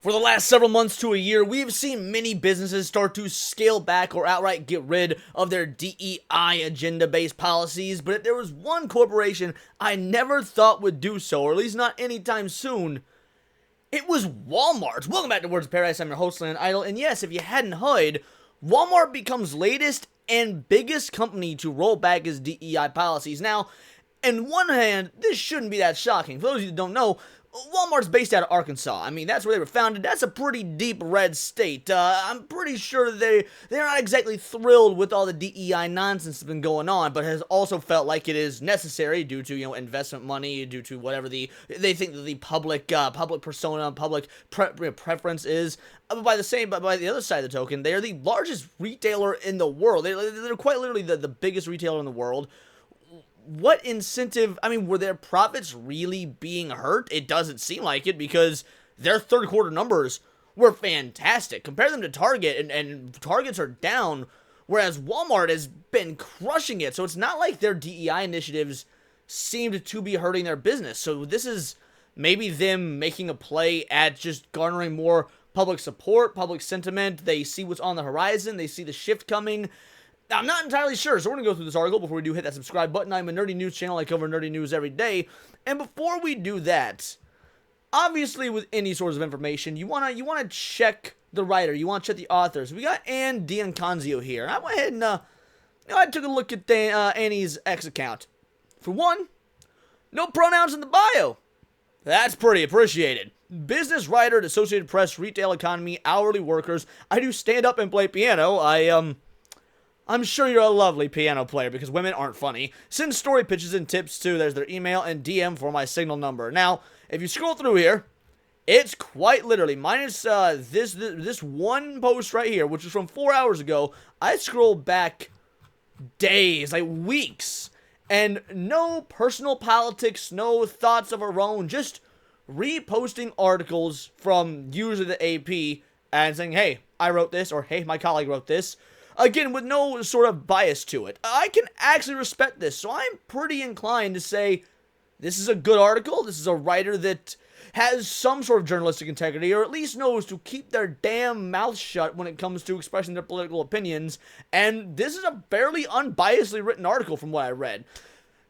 For the last several months to a year, we've seen many businesses start to scale back or outright get rid of their DEI agenda-based policies, but if there was one corporation I never thought would do so, or at least not anytime soon, it was Walmart. Welcome back to Words of Paradise. I'm your host, Landon Idle, and yes, if you hadn't heard, Walmart becomes latest and biggest company to roll back its DEI policies. Now, on one hand, this shouldn't be that shocking. For those of you that don't know, Walmart's based out of Arkansas. I mean, that's where they were founded. That's a pretty deep red state. I'm pretty sure they're not exactly thrilled with all the DEI nonsense that's been going on, but has also felt like it is necessary due to, investment money, due to whatever they think that the public persona, public preference is. But by the other side of the token, they are the largest retailer in the world. They're quite literally the biggest retailer in the world. What incentive, were their profits really being hurt? It doesn't seem like it, because their third quarter numbers were fantastic. Compare them to Target, and Targets are down, whereas Walmart has been crushing it. So it's not like their DEI initiatives seemed to be hurting their business. So this is maybe them making a play at just garnering more public support, public sentiment. They see what's on the horizon. They see the shift coming. I'm not entirely sure, so we're going to go through this article. Before we do, hit that subscribe button. I'm a nerdy news channel. I cover nerdy news every day. And before we do that, obviously with any source of information, you want to check the writer. You want to check the authors. We got Ann D'Anconzio here. I went ahead and I took a look at Annie's X account. For one, no pronouns in the bio. That's pretty appreciated. Business writer at Associated Press, retail economy, hourly workers. I do stand up and play piano. I'm sure you're a lovely piano player, because women aren't funny. Send story pitches and tips too. There's their email and DM for my signal number. Now, if you scroll through here, it's quite literally, minus this one post right here, which is from 4 hours ago. I scrolled back days, like weeks, and no personal politics, no thoughts of her own, just reposting articles from usually the AP and saying, hey, I wrote this, or hey, my colleague wrote this. Again, with no sort of bias to it. I can actually respect this, so I'm pretty inclined to say this is a good article. This is a writer that has some sort of journalistic integrity, or at least knows to keep their damn mouth shut when it comes to expressing their political opinions, and this is a fairly unbiasedly written article from what I read.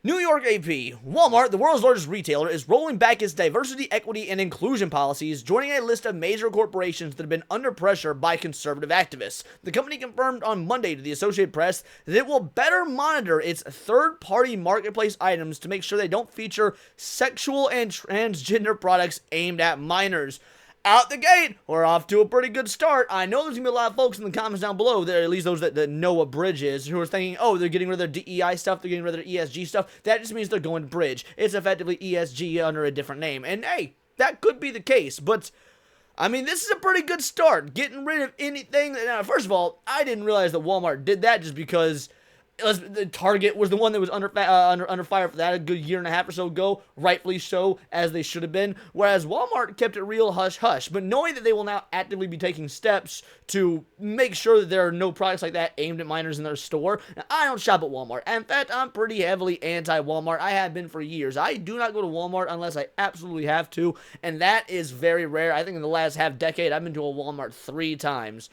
New York AP, Walmart, the world's largest retailer, is rolling back its diversity, equity, and inclusion policies, joining a list of major corporations that have been under pressure by conservative activists. The company confirmed on Monday to the Associated Press that it will better monitor its third-party marketplace items to make sure they don't feature sexual and transgender products aimed at minors. Out the gate, we're off to a pretty good start. I know there's going to be a lot of folks in the comments down below, at least those that know what Bridge is, who are thinking, oh, they're getting rid of their DEI stuff, they're getting rid of their ESG stuff. That just means they're going to Bridge. It's effectively ESG under a different name. And hey, that could be the case, but this is a pretty good start. Getting rid of anything. Now, first of all, I didn't realize that Walmart did that just because the Target was the one that was under fire for that a good year and a half or so ago, rightfully so, as they should have been, whereas Walmart kept it real hush-hush. But knowing that they will now actively be taking steps to make sure that there are no products like that aimed at minors in their store, now, I don't shop at Walmart. In fact, I'm pretty heavily anti-Walmart. I have been for years. I do not go to Walmart unless I absolutely have to, and that is very rare. I think in the last half decade, I've been to a Walmart 3 times.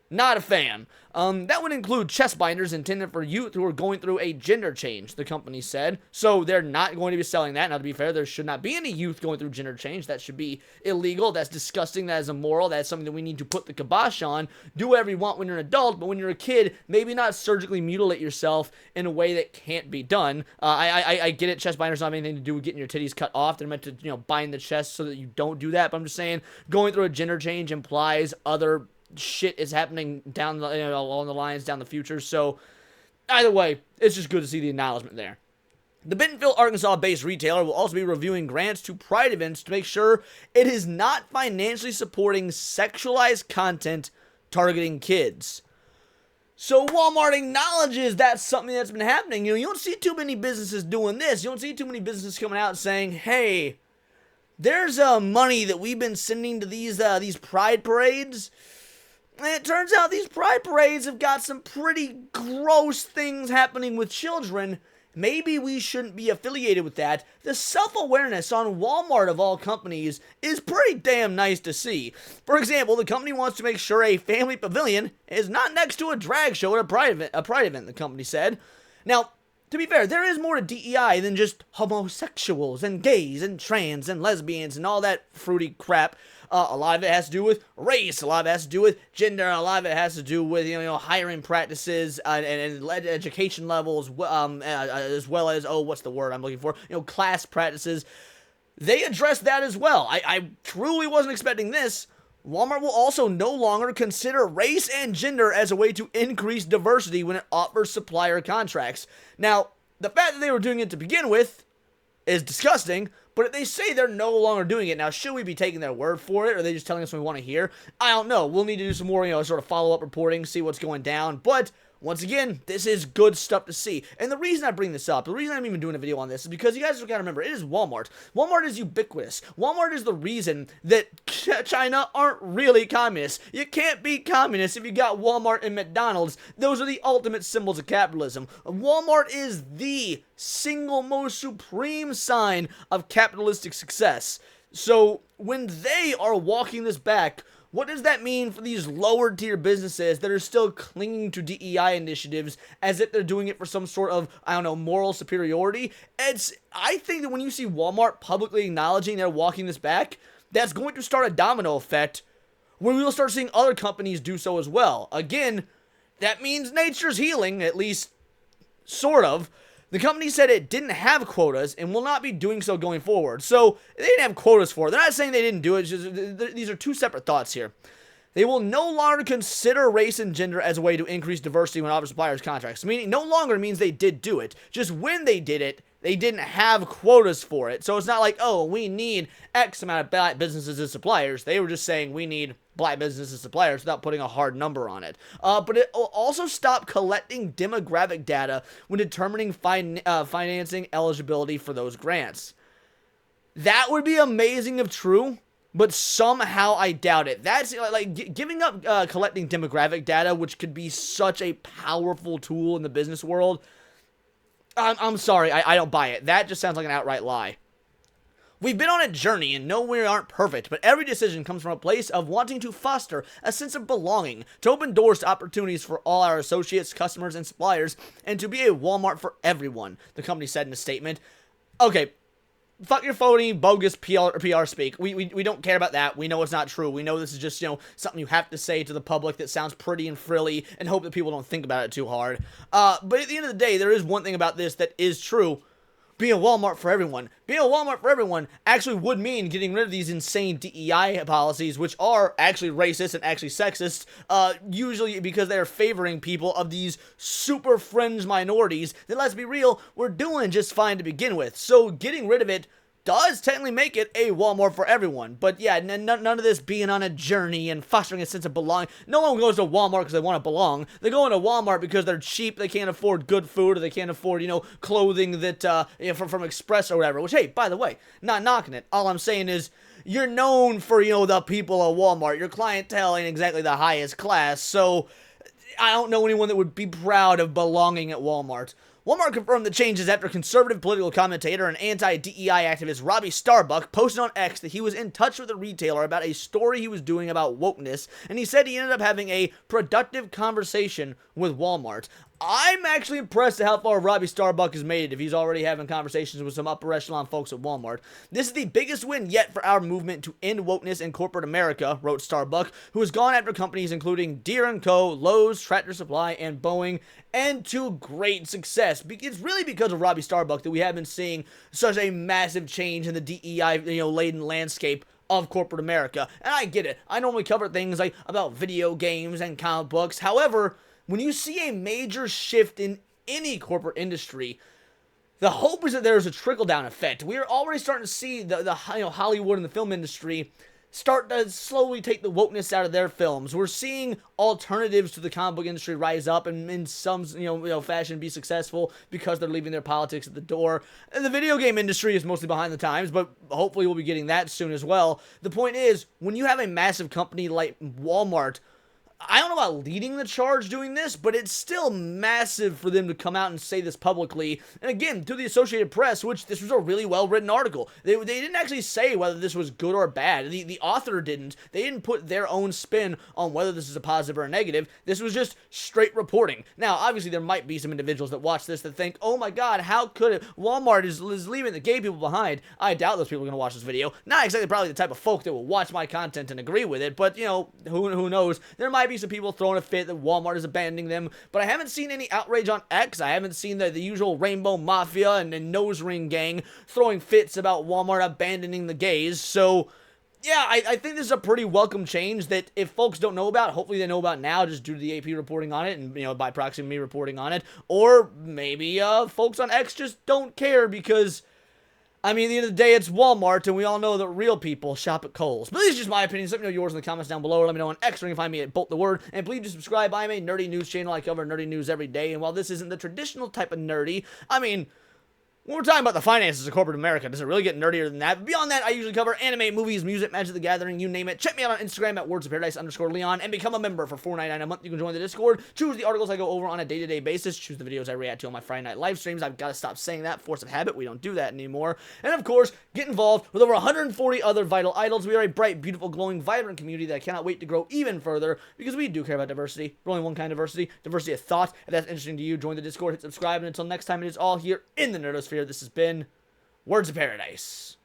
Not a fan. That would include chest binders intended for youth who are going through a gender change, the company said. So they're not going to be selling that. Now, to be fair, there should not be any youth going through gender change. That should be illegal. That's disgusting. That is immoral. That's something that we need to put the kibosh on. Do whatever you want when you're an adult, but when you're a kid, maybe not surgically mutilate yourself in a way that can't be done. I get it. Chest binders don't have anything to do with getting your titties cut off. They're meant to, bind the chest so that you don't do that. But I'm just saying, going through a gender change implies other shit is happening down the, along the lines down the future. So either way, it's just good to see the acknowledgement there. The Bentonville, Arkansas-based retailer will also be reviewing grants to Pride events to make sure it is not financially supporting sexualized content targeting kids. So Walmart acknowledges that's something that's been happening. You don't see too many businesses doing this. You don't see too many businesses coming out saying, hey, there's money that we've been sending to these Pride parades. And it turns out these Pride parades have got some pretty gross things happening with children. maybe we shouldn't be affiliated with that. The self-awareness on Walmart of all companies is pretty damn nice to see. For example, the company wants to make sure a family pavilion is not next to a drag show at a pride event, the company said. Now, to be fair, there is more to DEI than just homosexuals and gays and trans and lesbians and all that fruity crap. A lot of it has to do with race, a lot of it has to do with gender, a lot of it has to do with, hiring practices and education levels, as well as, what's the word I'm looking for? Class practices. They address that as well. I truly wasn't expecting this. Walmart will also no longer consider race and gender as a way to increase diversity when it offers supplier contracts. Now, the fact that they were doing it to begin with is disgusting, but they say they're no longer doing it. Now, should we be taking their word for it, or are they just telling us what we want to hear? I don't know. We'll need to do some more, sort of follow-up reporting, see what's going down, but once again, this is good stuff to see. And the reason I bring this up, the reason I'm even doing a video on this is because you guys gotta remember, it is Walmart. Walmart is ubiquitous. Walmart is the reason that China aren't really communists. You can't be communist if you got Walmart and McDonald's. Those are the ultimate symbols of capitalism. Walmart is the single most supreme sign of capitalistic success. So when they are walking this back, what does that mean for these lower tier businesses that are still clinging to DEI initiatives as if they're doing it for some sort of, moral superiority? I think that when you see Walmart publicly acknowledging they're walking this back, that's going to start a domino effect where we will start seeing other companies do so as well. Again, that means nature's healing, at least sort of. The company said it didn't have quotas and will not be doing so going forward. So, they didn't have quotas for it. They're not saying they didn't do it. These are two separate thoughts here. They will no longer consider race and gender as a way to increase diversity when offering suppliers contracts. Meaning, no longer means they did do it. Just when they did it, they didn't have quotas for it. So, it's not like, we need X amount of black businesses as suppliers. They were just saying we need black businesses and suppliers without putting a hard number on it. But it will also stop collecting demographic data when determining financing eligibility for those grants. That would be amazing if true, but somehow I doubt it. That's like giving up collecting demographic data, which could be such a powerful tool in the business world. I'm sorry, I don't buy it. That just sounds like an outright lie. We've been on a journey and know we aren't perfect, but every decision comes from a place of wanting to foster a sense of belonging, to open doors to opportunities for all our associates, customers, and suppliers, and to be a Walmart for everyone, the company said in a statement. Okay, fuck your phony, bogus PR speak. We don't care about that. We know it's not true. We know this is just, something you have to say to the public that sounds pretty and frilly and hope that people don't think about it too hard. But at the end of the day, there is one thing about this that is true. Being a Walmart for everyone. Being a Walmart for everyone actually would mean getting rid of these insane DEI policies, which are actually racist and actually sexist, usually because they're favoring people of these super fringe minorities that, let's be real, were doing just fine to begin with. So getting rid of it does technically make it a Walmart for everyone. But yeah, none of this being on a journey and fostering a sense of belonging. No one goes to Walmart because they want to belong. They go into Walmart because they're cheap, they can't afford good food, or they can't afford, clothing that, from Express or whatever. Which, hey, by the way, not knocking it. All I'm saying is, you're known for, the people at Walmart. Your clientele ain't exactly the highest class, so I don't know anyone that would be proud of belonging at Walmart. Walmart confirmed the changes after conservative political commentator and anti-DEI activist Robbie Starbuck posted on X that he was in touch with a retailer about a story he was doing about wokeness, and he said he ended up having a productive conversation with Walmart. I'm actually impressed at how far Robbie Starbuck has made it if he's already having conversations with some upper echelon folks at Walmart. This is the biggest win yet for our movement to end wokeness in corporate America, wrote Starbuck, who has gone after companies including Deere & Co., Lowe's, Tractor Supply, and Boeing, and to great success. It's really because of Robbie Starbuck that we have been seeing such a massive change in the DEI, laden landscape of corporate America. And I get it. I normally cover things like about video games and comic books. However, when you see a major shift in any corporate industry, the hope is that there's a trickle-down effect. We're already starting to see the Hollywood and the film industry start to slowly take the wokeness out of their films. We're seeing alternatives to the comic book industry rise up and in some fashion be successful because they're leaving their politics at the door. And the video game industry is mostly behind the times, but hopefully we'll be getting that soon as well. The point is, when you have a massive company like Walmart I don't know about leading the charge doing this, but it's still massive for them to come out and say this publicly. And again, to the Associated Press, which this was a really well-written article. They didn't actually say whether this was good or bad. The author didn't. They didn't put their own spin on whether this is a positive or a negative. This was just straight reporting. Now, obviously, there might be some individuals that watch this that think, oh my god, how could it? Walmart is leaving the gay people behind. I doubt those people are going to watch this video. Not exactly probably the type of folk that will watch my content and agree with it, but, you know, who knows? There might be some people throwing a fit that Walmart is abandoning them, but I haven't seen any outrage on X. I haven't seen the usual Rainbow Mafia and Nose Ring Gang throwing fits about Walmart abandoning the gays, so yeah, I think this is a pretty welcome change that if folks don't know about, hopefully they know about now just due to the AP reporting on it and, you know, by proxy me reporting on it, or maybe folks on X just don't care because, I mean, at the end of the day, it's Walmart, and we all know that real people shop at Kohl's. But this is just my opinion. Let me know yours in the comments down below, or let me know on X, or you can find me at Bolt the Word. And please do subscribe. I'm a nerdy news channel. I cover nerdy news every day, and while this isn't the traditional type of nerdy, I mean, when we're talking about the finances of corporate America, does it really get nerdier than that? But beyond that, I usually cover anime, movies, music, Magic the Gathering, you name it. Check me out on Instagram at wordsofparadise_Leon and become a member for $4.99 a month. You can join the Discord, choose the articles I go over on a day-to-day basis, choose the videos I react to on my Friday night live streams. I've got to stop saying that, force of habit. We don't do that anymore. And of course, get involved with over 140 other vital idols. We are a bright, beautiful, glowing, vibrant community that I cannot wait to grow even further because we do care about diversity. But only one kind of diversity, diversity of thought. If that's interesting to you, join the Discord, hit subscribe, and until next time, it is all here in the Nerdosphere. This has been Words of Paradise.